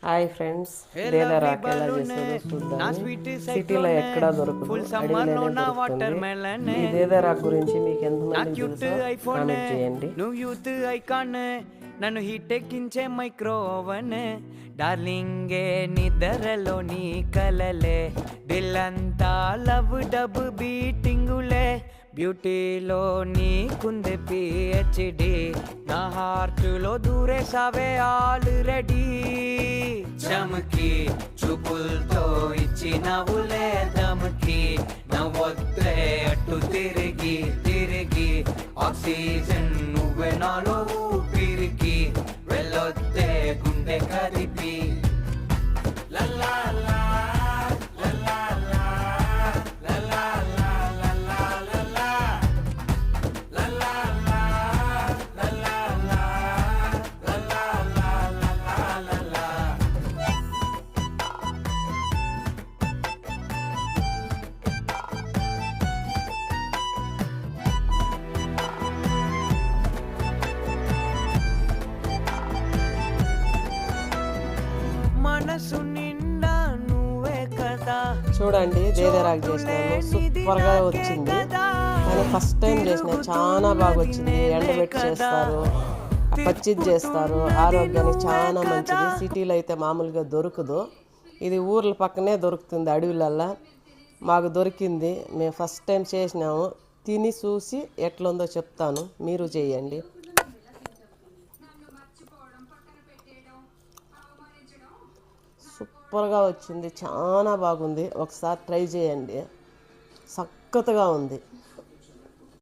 Hi friends, దేదర్ ఆకు ఎలా చేసేదో చూద్దాం. సిటీలో ఎక్కడా దొరకదు, అడవిలోనే దొరుకుతుంది. ఈ దేదర్ ఆకు గురించి మీకు ఎంతమంది తెలుసో కామెంట్ చేయండి. నువ్వు యూత్ ఐకాన్, నన్ను హీటెక్కించే మైక్రో ఓవెన్, డార్లింగే నిద్రలో నీ కలలే, దిల్లంతా లవ్ డబ్ బీటింగులే, బ్యూటీలో నీకుంది పిహెచ్డి, నా హార్ట్లో దూరేసావే ఆల్రెడీ, చమకి చూపులతో ఇచ్చినవులే దమకి, నవ్వొద్దే అటు తిరిగి తిరిగి, ఆక్సిజన్ నువ్వే నాలో ఊపిరికి, వెళ్ళొద్దే గుండె కదిపి, లల్లా మనసు నిండా నువ్వే కదా. చూడండి, దేదర్ ఆకు చేసినాము, సూపర్గా వచ్చింది. కానీ ఫస్ట్ టైం చేసిన చాలా బాగా వచ్చింది. ఎండబెట్టి చేస్తారు, పచ్చిది చేస్తారు, ఆరోగ్యానికి చాలా మంచిది. సిటీలో అయితే మామూలుగా దొరకదు. ఇది ఊర్ల పక్కనే దొరుకుతుంది, అడవులల్లో. మాకు దొరికింది, మేము ఫస్ట్ టైం చేసినాము. తిని చూసి ఎట్లుందో చెప్తాను, మీరు చేయండి. సూపర్గా వచ్చింది, చాలా బాగుంది. ఒకసారి ట్రై చేయండి, సక్కత్తుగా ఉంది.